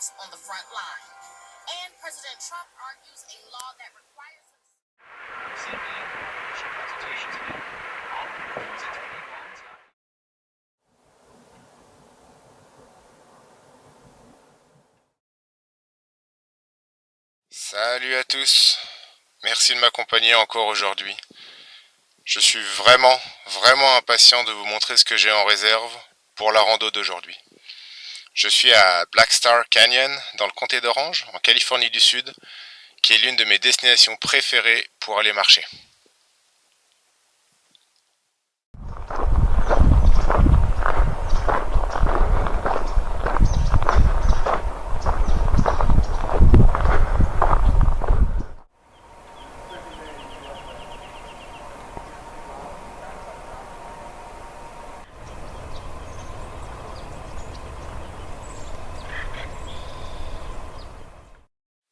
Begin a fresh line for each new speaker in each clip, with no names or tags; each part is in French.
troops on the front line. And President Trump argues a law that requires him
Salut à tous, merci de m'accompagner encore aujourd'hui. Je suis vraiment impatient de vous montrer ce que j'ai en réserve pour la rando d'aujourd'hui. Je suis à Black Star Canyon dans le comté d'Orange, en Californie du Sud, qui est l'une de mes destinations préférées pour aller marcher.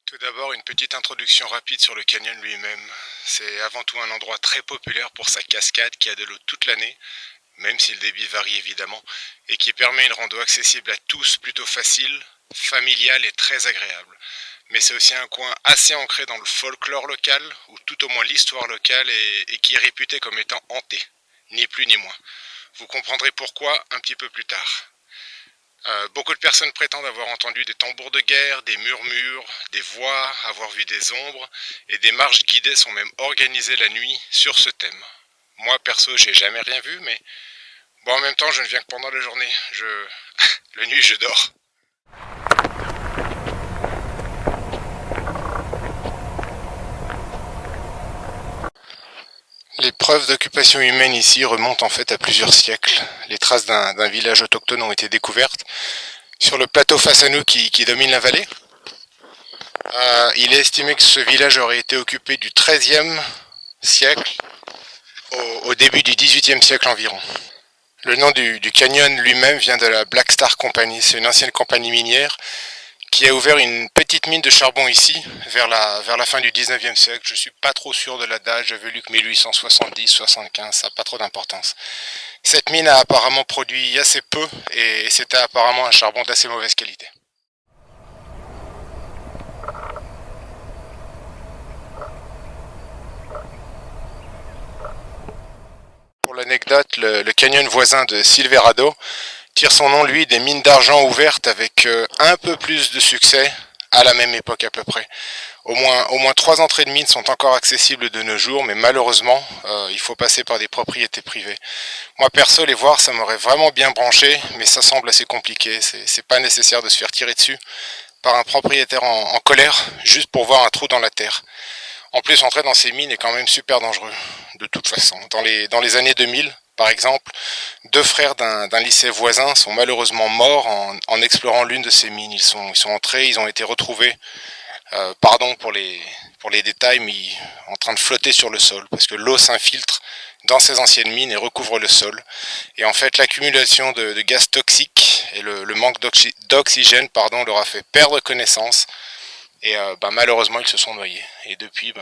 Tout d'abord, une petite introduction rapide sur le canyon lui-même. C'est avant tout un endroit très populaire pour sa cascade qui a de l'eau toute l'année, même si le débit varie évidemment, et qui permet une rando accessible à tous, plutôt facile, familiale et très agréable. Mais c'est aussi un coin assez ancré dans le folklore local, ou tout au moins l'histoire locale, et qui est réputé comme étant hanté, ni plus ni moins. Vous comprendrez pourquoi un petit peu plus tard. Beaucoup de personnes prétendent avoir entendu des tambours de guerre, des murmures, des voix, avoir vu des ombres, et des marches guidées sont même organisées la nuit sur ce thème. Moi perso, j'ai jamais rien vu, mais bon, en même temps, je ne viens que pendant la journée. La nuit, je dors. Les preuves d'occupation humaine ici remontent en fait à plusieurs siècles. Les traces d'un village autochtone ont été découvertes sur le plateau face à nous qui domine la vallée. Il est estimé que ce village aurait été occupé du XIIIe siècle au début du XVIIIe siècle environ. Le nom du canyon lui-même vient de la Black Star Company, c'est une ancienne compagnie minière qui a ouvert une petite mine de charbon ici, vers la fin du 19e siècle. Je suis pas trop sûr de la date, j'avais lu que 1870-75, ça n'a pas trop d'importance. Cette mine a apparemment produit assez peu, et c'était apparemment un charbon d'assez mauvaise qualité. Pour l'anecdote, le canyon voisin de Silverado tire son nom, lui, des mines d'argent ouvertes avec un peu plus de succès à la même époque à peu près. Au moins 3 entrées de mines sont encore accessibles de nos jours, mais malheureusement, il faut passer par des propriétés privées. Moi perso, les voir, ça m'aurait vraiment bien branché, mais ça semble assez compliqué. C'est pas nécessaire de se faire tirer dessus par un propriétaire en colère, juste pour voir un trou dans la terre. En plus, entrer dans ces mines est quand même super dangereux, de toute façon. Dans les années 2000, par exemple, 2 frères d'un lycée voisin sont malheureusement morts en explorant l'une de ces mines. Ils sont entrés, ils ont été retrouvés, pardon pour les détails, mais en train de flotter sur le sol, parce que l'eau s'infiltre dans ces anciennes mines et recouvre le sol. Et en fait, l'accumulation de gaz toxiques et le manque d'oxygène leur a fait perdre connaissance. Et malheureusement, ils se sont noyés. Et depuis,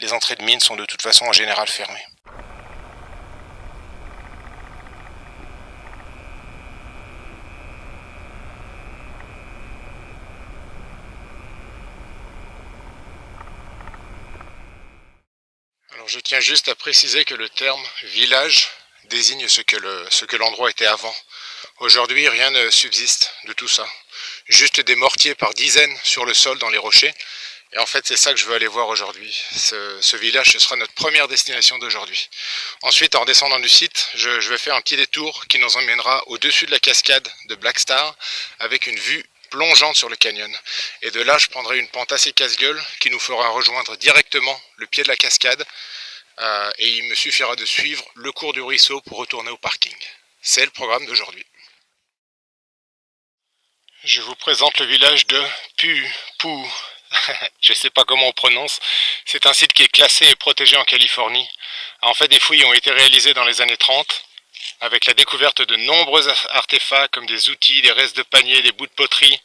les entrées de mines sont de toute façon en général fermées. Alors je tiens juste à préciser que le terme village désigne ce que l'endroit était avant. Aujourd'hui, rien ne subsiste de tout ça. Juste des mortiers par dizaines sur le sol dans les rochers. Et en fait, c'est ça que je veux aller voir aujourd'hui. Ce village, ce sera notre première destination d'aujourd'hui. Ensuite, en redescendant du site, je vais faire un petit détour qui nous emmènera au-dessus de la cascade de Black Star avec une vue plongeante sur le canyon. Et de là, je prendrai une pente assez casse-gueule qui nous fera rejoindre directement le pied de la cascade. Et il me suffira de suivre le cours du ruisseau pour retourner au parking. C'est le programme d'aujourd'hui. Je vous présente le village de Pu-Pu. Je ne sais pas comment on prononce. C'est un site qui est classé et protégé en Californie. En fait, des fouilles ont été réalisées dans les années 30, avec la découverte de nombreux artefacts comme des outils, des restes de paniers, des bouts de poterie,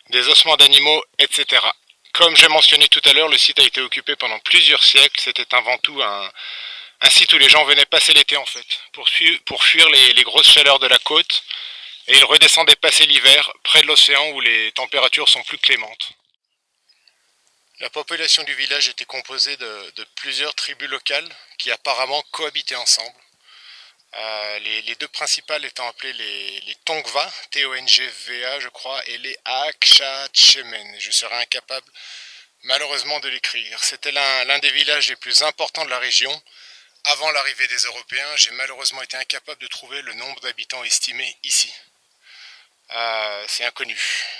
des ossements d'animaux, etc. Comme j'ai mentionné tout à l'heure, le site a été occupé pendant plusieurs siècles. C'était avant tout un site où les gens venaient passer l'été en fait, pour fuir les grosses chaleurs de la côte et ils redescendaient passer l'hiver près de l'océan où les températures sont plus clémentes. La population du village était composée de plusieurs tribus locales qui apparemment cohabitaient ensemble. Les deux principales étant appelées les Tongva, T-O-N-G-V-A je crois, et les Akshatchemen. Je serais incapable malheureusement de l'écrire. C'était l'un des villages les plus importants de la région. Avant l'arrivée des Européens, j'ai malheureusement été incapable de trouver le nombre d'habitants estimé ici. C'est inconnu,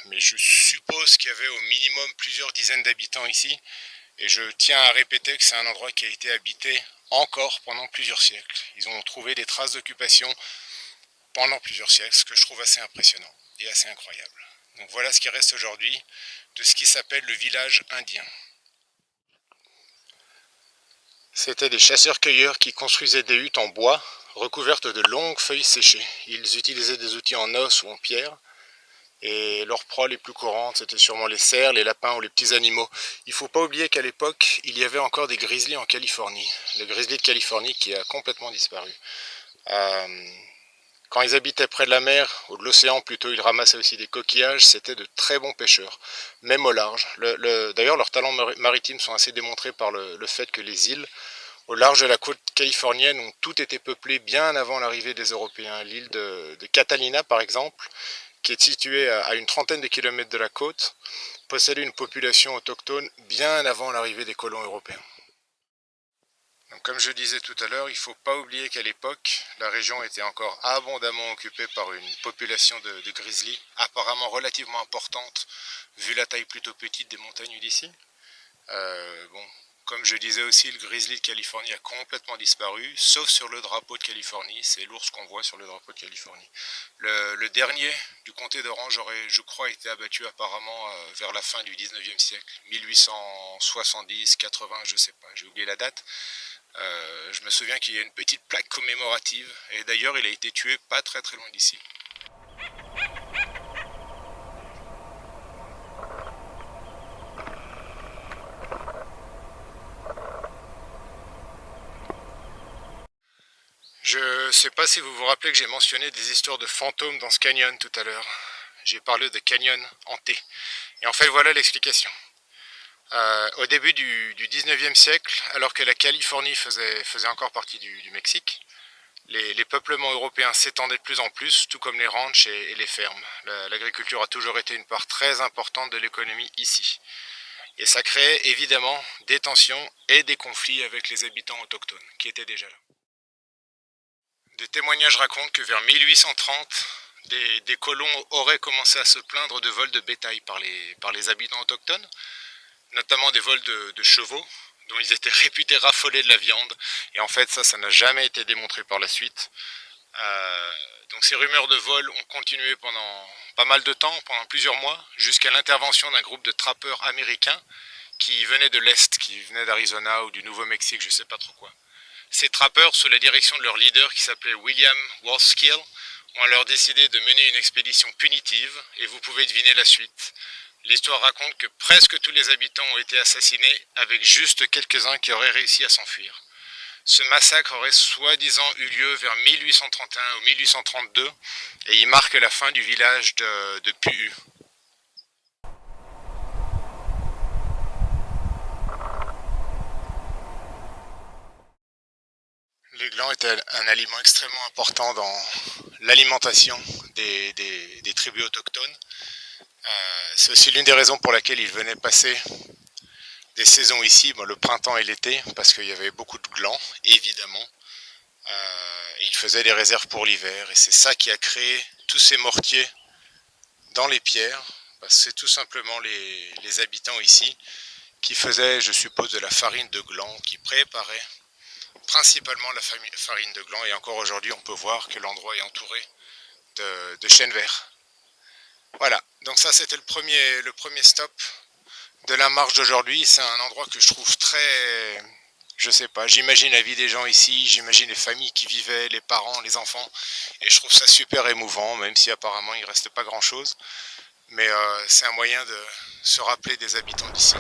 mais je suppose qu'il y avait au minimum plusieurs dizaines d'habitants ici, et je tiens à répéter que c'est un endroit qui a été habité encore pendant plusieurs siècles. Ils ont trouvé des traces d'occupation pendant plusieurs siècles, ce que je trouve assez impressionnant et assez incroyable. Donc voilà ce qui reste aujourd'hui de ce qui s'appelle le village indien. C'étaient des chasseurs-cueilleurs qui construisaient des huttes en bois recouvertes de longues feuilles séchées. Ils utilisaient des outils en os ou en pierre, et leurs proies les plus courantes c'était sûrement les cerfs, les lapins ou les petits animaux. Il ne faut pas oublier qu'à l'époque il y avait encore des grizzlies en Californie. Le grizzly de Californie qui a complètement disparu. Quand ils habitaient près de la mer, ou de l'océan plutôt, ils ramassaient aussi des coquillages, c'était de très bons pêcheurs, même au large. D'ailleurs leurs talents maritimes sont assez démontrés par le fait que les îles au large de la côte californienne ont toutes été peuplées bien avant l'arrivée des Européens. L'île de Catalina par exemple, qui est située à une trentaine de kilomètres de la côte, possédait une population autochtone bien avant l'arrivée des colons européens. Donc, comme je disais tout à l'heure, il ne faut pas oublier qu'à l'époque, la région était encore abondamment occupée par une population de grizzlies, apparemment relativement importante, vu la taille plutôt petite des montagnes d'ici. Comme je disais aussi, le grizzly de Californie a complètement disparu, sauf sur le drapeau de Californie. C'est l'ours qu'on voit sur le drapeau de Californie. Le dernier du comté d'Orange aurait, je crois, été abattu apparemment vers la fin du 19e siècle, 1870, 80, je sais pas, j'ai oublié la date. Je me souviens qu'il y a une petite plaque commémorative, et d'ailleurs il a été tué pas très loin d'ici. Je ne sais pas si vous vous rappelez que j'ai mentionné des histoires de fantômes dans ce canyon tout à l'heure. J'ai parlé de canyon hanté. Et en fait, voilà l'explication. Au début du 19e siècle, alors que la Californie faisait encore partie du Mexique, les peuplements européens s'étendaient de plus en plus, tout comme les ranchs et les fermes. L'agriculture a toujours été une part très importante de l'économie ici. Et ça créait évidemment des tensions et des conflits avec les habitants autochtones, qui étaient déjà là. Des témoignages racontent que vers 1830, des colons auraient commencé à se plaindre de vols de bétail par les habitants autochtones, notamment des vols de chevaux, dont ils étaient réputés raffoler de la viande. Et en fait, ça n'a jamais été démontré par la suite. Donc ces rumeurs de vol ont continué pendant pas mal de temps, pendant plusieurs mois, jusqu'à l'intervention d'un groupe de trappeurs américains qui venaient de l'Est, qui venaient d'Arizona ou du Nouveau-Mexique, je ne sais pas trop quoi. Ces trappeurs, sous la direction de leur leader qui s'appelait William Worskill, ont alors décidé de mener une expédition punitive, et vous pouvez deviner la suite. L'histoire raconte que presque tous les habitants ont été assassinés, avec juste quelques-uns qui auraient réussi à s'enfuir. Ce massacre aurait soi-disant eu lieu vers 1831 ou 1832, et il marque la fin du village de Pu'u. Les glands étaient un aliment extrêmement important dans l'alimentation des tribus autochtones. C'est aussi l'une des raisons pour laquelle ils venaient passer des saisons ici, le printemps et l'été, parce qu'il y avait beaucoup de glands, évidemment. Et ils faisaient des réserves pour l'hiver, et c'est ça qui a créé tous ces mortiers dans les pierres. C'est tout simplement les habitants ici qui faisaient, je suppose, de la farine de gland, qui préparaient principalement la farine de gland, et encore aujourd'hui on peut voir que l'endroit est entouré de chênes verts. Voilà, donc ça c'était le premier stop de la marche d'aujourd'hui. C'est un endroit que je trouve très, je sais pas, j'imagine la vie des gens ici, j'imagine les familles qui vivaient, les parents, les enfants, et je trouve ça super émouvant, même si apparemment il reste pas grand chose, mais c'est un moyen de se rappeler des habitants d'ici.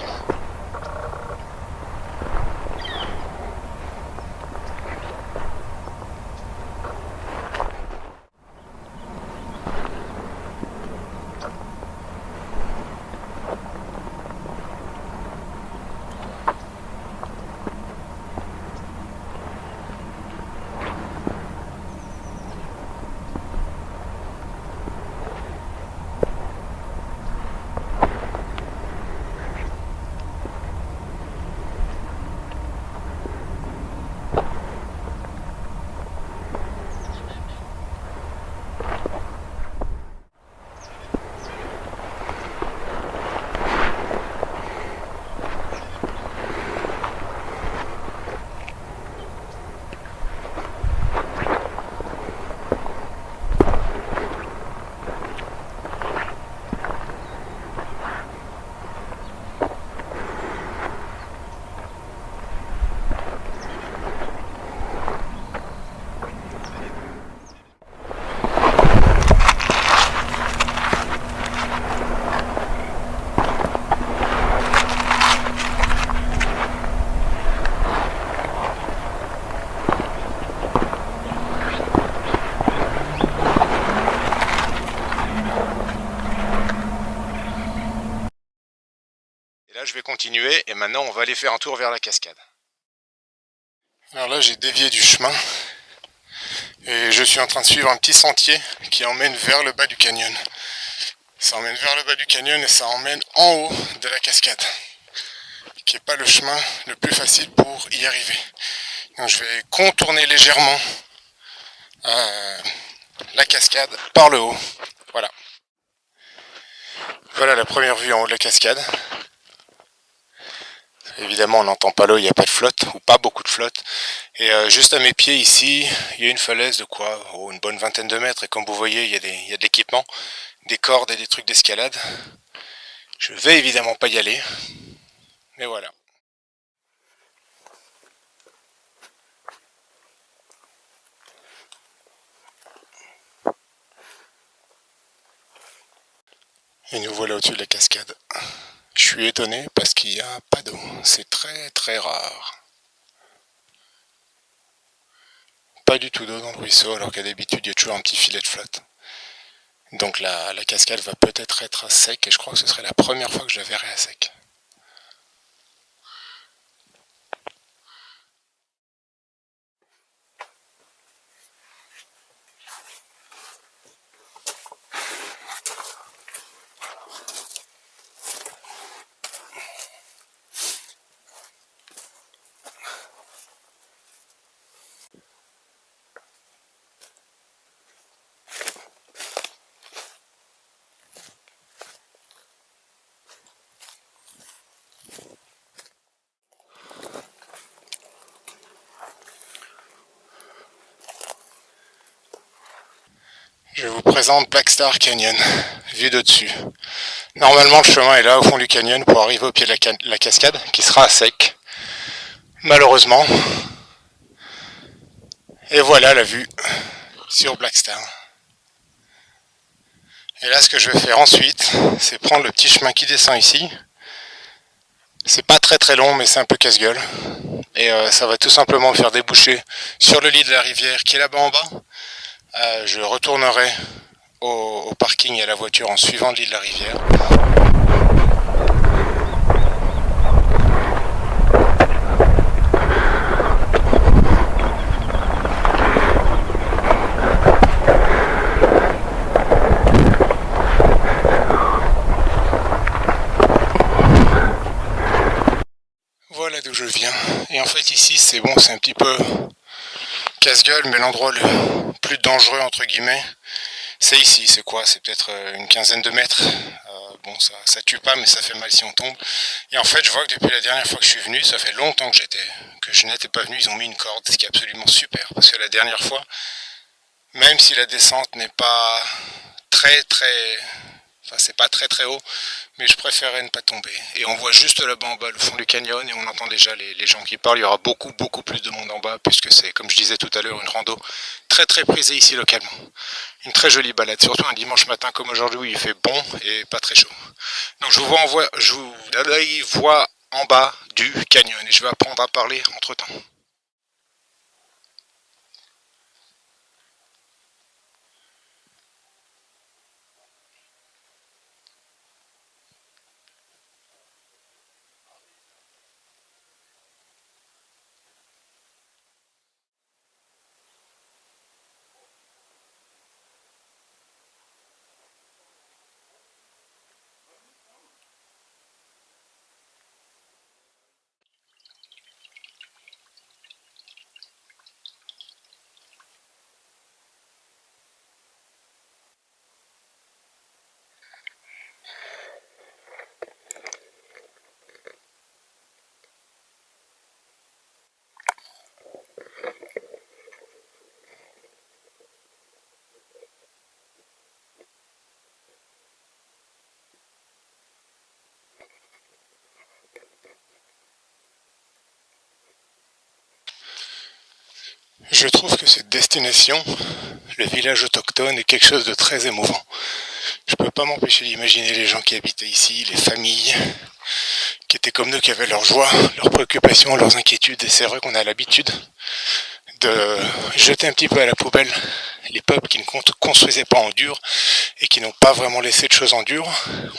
je vais continuer et maintenant on va aller faire un tour vers la cascade. Alors là j'ai dévié du chemin et je suis en train de suivre un petit sentier qui emmène vers le bas du canyon. Ça emmène vers le bas du canyon et ça emmène en haut de la cascade, qui n'est pas le chemin le plus facile pour y arriver. Donc je vais contourner légèrement la cascade par le haut. Voilà. Voilà la première vue en haut de la cascade. Évidemment on n'entend pas l'eau, il n'y a pas de flotte, ou pas beaucoup de flotte. Et juste à mes pieds ici, il y a une falaise de quoi, une bonne vingtaine de mètres. Et comme vous voyez, il y a de l'équipement, des cordes et des trucs d'escalade. Je vais évidemment pas y aller, mais voilà. Et nous voilà au-dessus de la cascade. Je suis étonné parce qu'il n'y a pas d'eau. C'est très très rare. Pas du tout d'eau dans le ruisseau alors qu'à d'habitude il y a toujours un petit filet de flotte. Donc la cascade va peut-être être à sec et je crois que ce serait la première fois que je la verrai à sec. Je vous présente Black Star Canyon, vue de dessus. Normalement le chemin est là au fond du canyon pour arriver au pied de la cascade qui sera à sec. Malheureusement. Et voilà la vue sur Black Star. Et là ce que je vais faire ensuite, c'est prendre le petit chemin qui descend ici. C'est pas très très long mais c'est un peu casse-gueule. Et ça va tout simplement me faire déboucher sur le lit de la rivière qui est là-bas en bas. Je retournerai au parking et à la voiture en suivant le lit de la rivière. Voilà d'où je viens. Et en fait ici c'est bon, c'est un petit peu casse-gueule, mais l'endroit le plus dangereux entre guillemets, c'est ici. C'est quoi? C'est peut-être une quinzaine de mètres. Bon, ça tue pas, mais ça fait mal si on tombe. Et en fait, je vois que depuis la dernière fois que je suis venu, ça fait longtemps que je n'étais pas venu. Ils ont mis une corde, ce qui est absolument super, parce que la dernière fois, même si la descente n'est pas c'est pas très très haut, mais je préférais ne pas tomber. Et on voit juste là-bas en bas le fond du canyon et on entend déjà les gens qui parlent. Il y aura beaucoup plus de monde en bas puisque c'est, comme je disais tout à l'heure, une rando très très prisée ici localement. Une très jolie balade, surtout un dimanche matin comme aujourd'hui où il fait bon et pas très chaud. Donc je vous vois en bas du canyon et je vais apprendre à parler entre temps. Je trouve que cette destination, le village autochtone, est quelque chose de très émouvant. Je peux pas m'empêcher d'imaginer les gens qui habitaient ici, les familles, qui étaient comme nous, qui avaient leurs joies, leurs préoccupations, leurs inquiétudes. Et c'est vrai qu'on a l'habitude de jeter un petit peu à la poubelle les peuples qui ne construisaient pas en dur et qui n'ont pas vraiment laissé de choses en dur.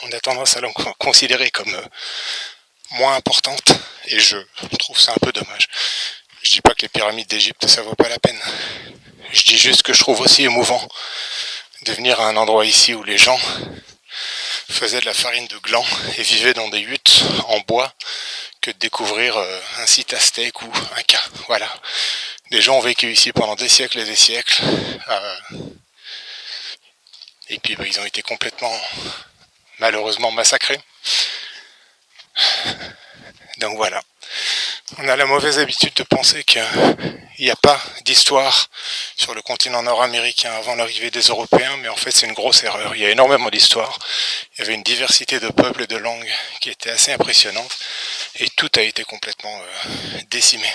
On a tendance à les considérer comme moins importante, et je trouve ça un peu dommage. Je dis pas que les pyramides d'Égypte ça vaut pas la peine. Je dis juste que je trouve aussi émouvant de venir à un endroit ici où les gens faisaient de la farine de gland et vivaient dans des huttes en bois que de découvrir un site aztèque ou inca. Voilà. Des gens ont vécu ici pendant des siècles et des siècles. Et puis ils ont été complètement, malheureusement, massacrés. Donc voilà. On a la mauvaise habitude de penser qu'il n'y a pas d'histoire sur le continent nord-américain avant l'arrivée des Européens, mais en fait c'est une grosse erreur. Il y a énormément d'histoires, il y avait une diversité de peuples et de langues qui était assez impressionnante, et tout a été complètement décimé.